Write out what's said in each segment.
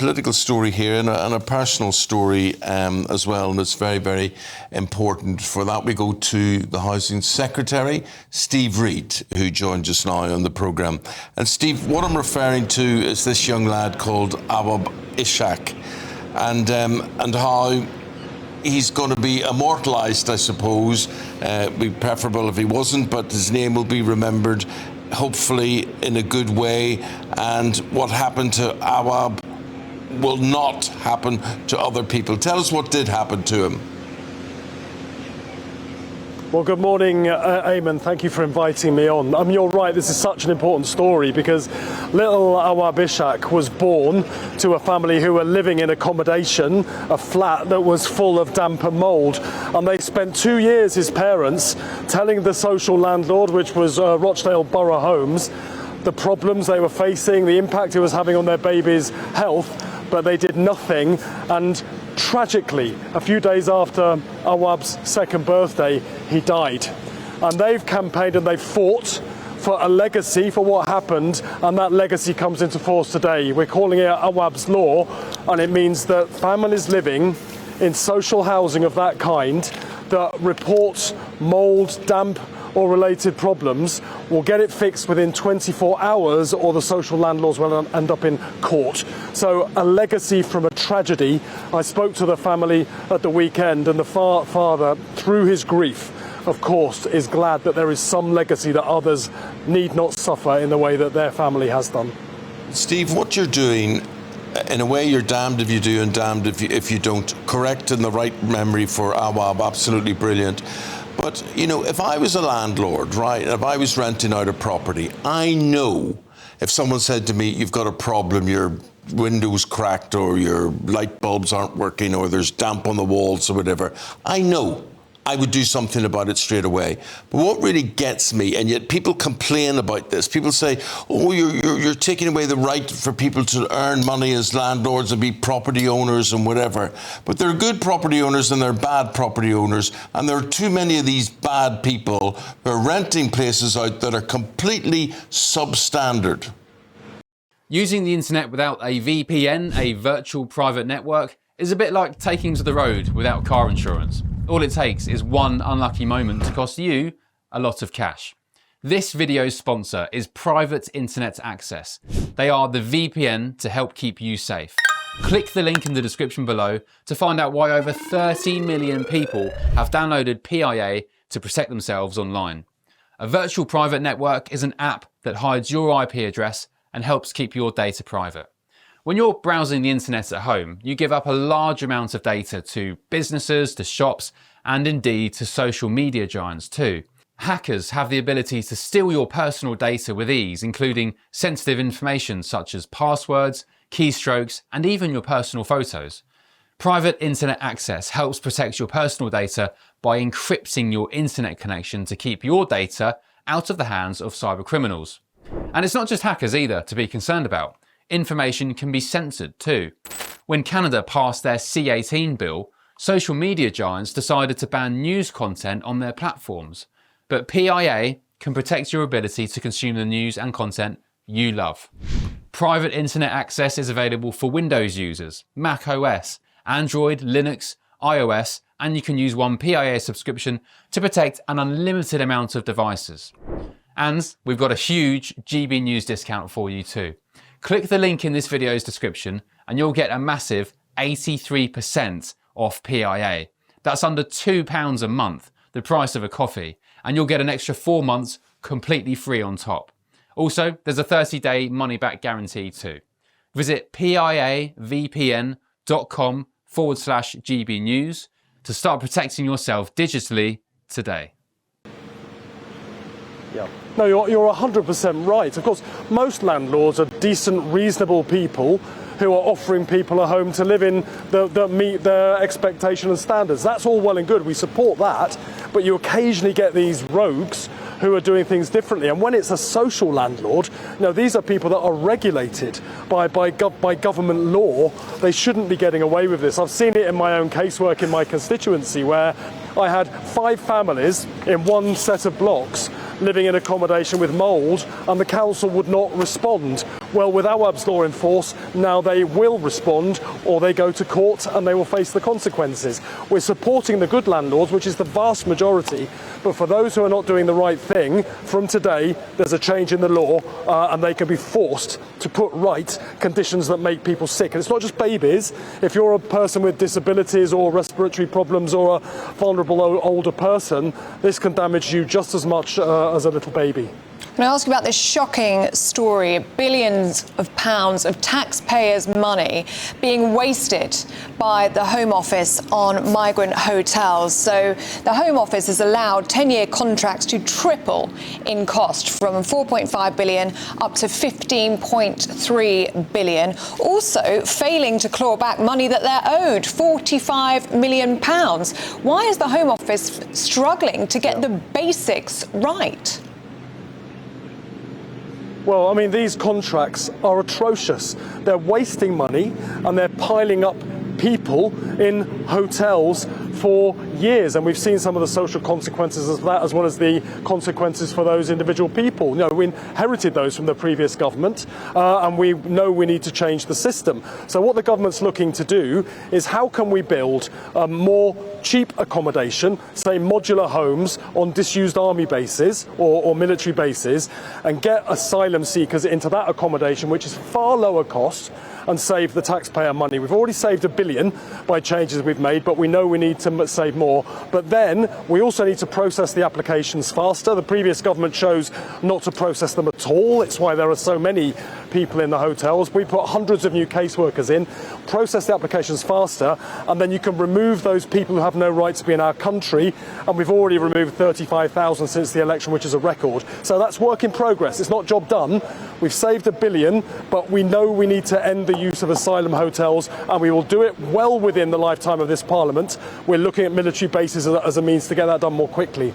political story here and a personal story as well, and it's very, very important. For that, we go to the Housing Secretary, Steve Reid, who joined us now on the programme. And Steve, what I'm referring to is this young lad called Awab Ishak, and how he's going to be immortalised, I suppose. It'd be preferable if he wasn't, but his name will be remembered, hopefully in a good way. And what happened to Awab will not happen to other people. Tell us what did happen to him. Well, good morning, Eamon. Thank you for inviting me on. You're right, this is such an important story because little Awab Ishak was born to a family who were living in accommodation, a flat that was full of damp and mould. And they spent 2 years, his parents, telling the social landlord, which was Rochdale Borough Homes, the problems they were facing, the impact it was having on their baby's health, but they did nothing. And tragically, a few days after Awab's second birthday, he died. And they've campaigned and they've fought for a legacy for what happened, and that legacy comes into force today. We're calling it Awab's Law, and it means that families living in social housing of that kind that report mould, damp or related problems will get it fixed within 24 hours, or the social landlords will end up in court. So a legacy from a tragedy. I spoke to the family at the weekend, and the father, through his grief, of course, is glad that there is some legacy that others need not suffer in the way that their family has done. Steve, what you're doing, in a way, you're damned if you do and damned if you don't. Correct in the right memory for Awab, absolutely brilliant. But, you know, if I was a landlord, right, if I was renting out a property, I know if someone said to me, you've got a problem, your window's cracked or your light bulbs aren't working or there's damp on the walls or whatever, I know I would do something about it straight away. But what really gets me, and yet people complain about this, people say, oh, you're taking away the right for people to earn money as landlords and be property owners and whatever. But there are good property owners and there are bad property owners, and there are too many of these bad people who are renting places out that are completely substandard. Using the internet without a VPN, a virtual private network, is a bit like taking to the road without car insurance. All it takes is one unlucky moment to cost you a lot of cash. This video's sponsor is Private Internet Access. They are the VPN to help keep you safe. Click the link in the description below to find out why over 30 million people have downloaded PIA to protect themselves online. A virtual private network is an app that hides your IP address and helps keep your data private. When you're browsing the internet at home, you give up a large amount of data to businesses, to shops, and indeed to social media giants too. Hackers have the ability to steal your personal data with ease, including sensitive information such as passwords, keystrokes, and even your personal photos. Private Internet Access helps protect your personal data by encrypting your internet connection to keep your data out of the hands of cybercriminals. And it's not just hackers either to be concerned about. Information can be censored too. When Canada passed their C18 bill, social media giants decided to ban news content on their platforms. But PIA can protect your ability to consume the news and content you love. Private Internet Access is available for Windows users, Mac OS, Android, Linux, iOS, and you can use one PIA subscription to protect an unlimited amount of devices. And we've got a huge GBNews discount for you too. Click the link in this video's description and you'll get a massive 83% off PIA. That's under £2 a month, the price of a coffee, and you'll get an extra 4 months completely free on top. Also, there's a 30-day money-back guarantee too. Visit piavpn.com/GBnews to start protecting yourself digitally today. Yeah. No, you're 100% right. Of course, most landlords are decent, reasonable people who are offering people a home to live in that meet their expectation and standards. That's all well and good. We support that. But you occasionally get these rogues who are doing things differently. And when it's a social landlord, these are people that are regulated by government law. They shouldn't be getting away with this. I've seen it in my own casework in my constituency where I had 5 families in one set of blocks living in accommodation with mould, and the council would not respond. Well, with Awab's law in force, now they will respond, or they go to court and they will face the consequences. We're supporting the good landlords, which is the vast majority, but for those who are not doing the right thing, from today, there's a change in the law, and they can be forced to put right conditions that make people sick. And it's not just babies. If you're a person with disabilities or respiratory problems or a vulnerable older person, this can damage you just as much as a little baby. Can I ask you about this shocking story? Billions of pounds of taxpayers' money being wasted by the Home Office on migrant hotels. So the Home Office has allowed 10-year contracts to triple in cost, from 4.5 billion up to 15.3 billion. Also failing to claw back money that they're owed, 45 million pounds. Why is the Home Office struggling to get the basics right? Well, I mean, these contracts are atrocious. They're wasting money and they're piling up people in hotels for years, and we've seen some of the social consequences of that, as well as the consequences for those individual people. You know, we inherited those from the previous government, and we know we need to change the system. So what the government's looking to do is, how can we build more cheap accommodation, say modular homes on disused army bases or military bases, and get asylum seekers into that accommodation, which is far lower cost, and save the taxpayer money. We've already saved £1 billion by changes we've made, but we know we need to save more. But then we also need to process the applications faster. The previous government chose not to process them at all. It's why there are so many people in the hotels. We put hundreds of new caseworkers in, process the applications faster, and then you can remove those people who have no right to be in our country. And we've already removed 35,000 since the election, which is a record. So that's work in progress. It's not job done. We've saved £1 billion, but we know we need to end the use of asylum hotels, and we will do it well within the lifetime of this Parliament. We're looking at military bases as a means to get that done more quickly.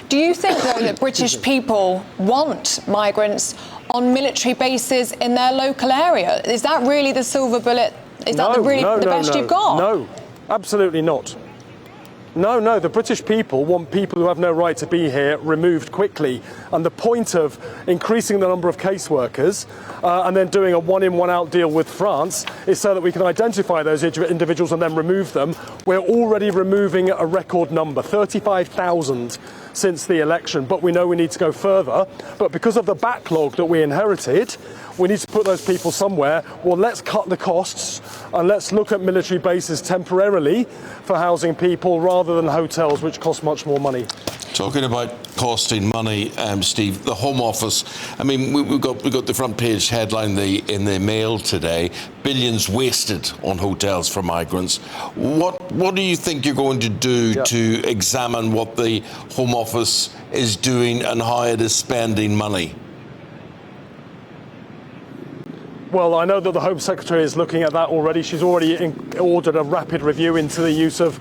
Do you think, though, that British people want migrants on military bases in their local area? Is that really the silver bullet? Is that the best you've got? No, absolutely not. No, the British people want people who have no right to be here removed quickly. And the point of increasing the number of caseworkers and then doing a one-in, one-out deal with France is so that we can identify those individuals and then remove them. We're already removing a record number, 35,000 since the election, but we know we need to go further. But because of the backlog that we inherited, we need to put those people somewhere. Well, let's cut the costs and let's look at military bases temporarily for housing people rather than hotels, which cost much more money. Talking about costing money, Steve, the Home Office, I mean, we got the front page headline in the Mail today, billions wasted on hotels for migrants. What do you think you're going to do to examine what the Home Office is doing and how it is spending money? Well, I know that the Home Secretary is looking at that already. She's already ordered a rapid review into the use of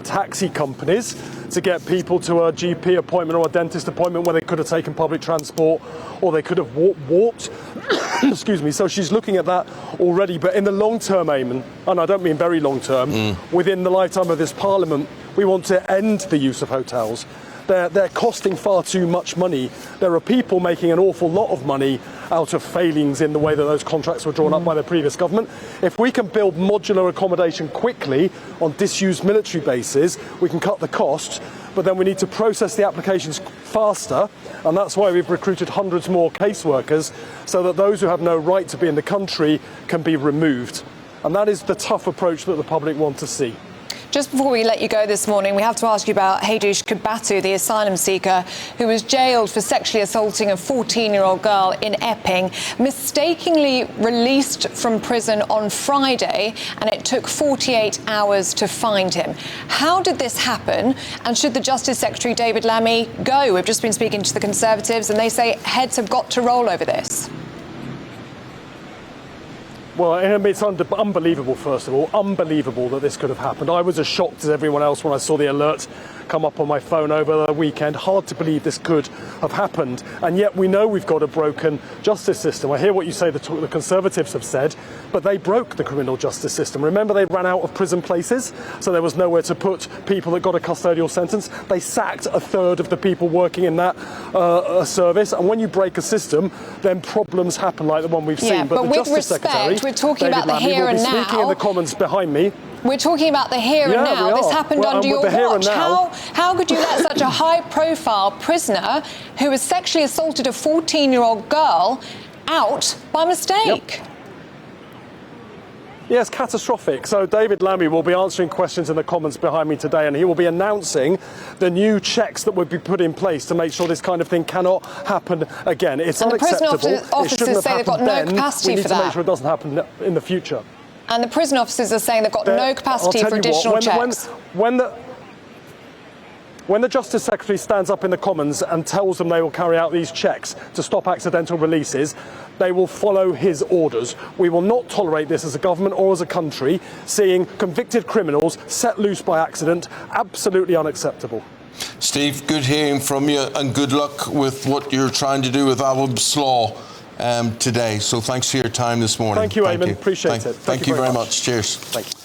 taxi companies to get people to a GP appointment or a dentist appointment where they could have taken public transport or they could have walked. Excuse me. So she's looking at that already. But in the long term, Eamon, and I don't mean very long term, within the lifetime of this Parliament, we want to end the use of hotels. They're costing far too much money. There are people making an awful lot of money out of failings in the way that those contracts were drawn up by the previous government. If we can build modular accommodation quickly on disused military bases, we can cut the cost, but then we need to process the applications faster, and that's why we've recruited hundreds more caseworkers, so that those who have no right to be in the country can be removed. And that is the tough approach that the public want to see. Just before we let you go this morning, we have to ask you about Haidush Kubatu, the asylum seeker who was jailed for sexually assaulting a 14-year-old girl in Epping, mistakenly released from prison on Friday, and it took 48 hours to find him. How did this happen? And should the Justice Secretary, David Lammy, go? We've just been speaking to the Conservatives, and they say heads have got to roll over this. Well, it's unbelievable, first of all, unbelievable that this could have happened. I was as shocked as everyone else when I saw the alert come up on my phone over the weekend. Hard to believe this could have happened. And yet we know we've got a broken justice system. I hear what you say the Conservatives have said, but they broke the criminal justice system. Remember, they ran out of prison places, so there was nowhere to put people that got a custodial sentence. They sacked a third of the people working in that service. And when you break a system, then problems happen like the one we've seen. But the with Justice respect, Secretary, we're talking David about the Lammy, here will be and now. speaking in the Commons behind me. We're talking about the here and now. We This are. happened Well, under your the here and watch. now. How could you let such a high-profile prisoner who has sexually assaulted a 14-year-old girl out by mistake? Yep. Yes, catastrophic. So David Lammy will be answering questions in the Commons behind me today, and he will be announcing the new checks that would be put in place to make sure this kind of thing cannot happen again. It's and unacceptable. The prison officers say they've got no capacity we for need to that. make sure it doesn't happen in the future. And the prison officers are saying they've got no capacity for additional checks. When the Justice Secretary stands up in the Commons and tells them they will carry out these checks to stop accidental releases, they will follow his orders. We will not tolerate this as a government or as a country, seeing convicted criminals set loose by accident. Absolutely unacceptable. Steve, good hearing from you, and good luck with what you're trying to do with Awab's Law today. So thanks for your time this morning. Thank you, Eamon. Appreciate it. Thank you very much. Cheers. Thank you.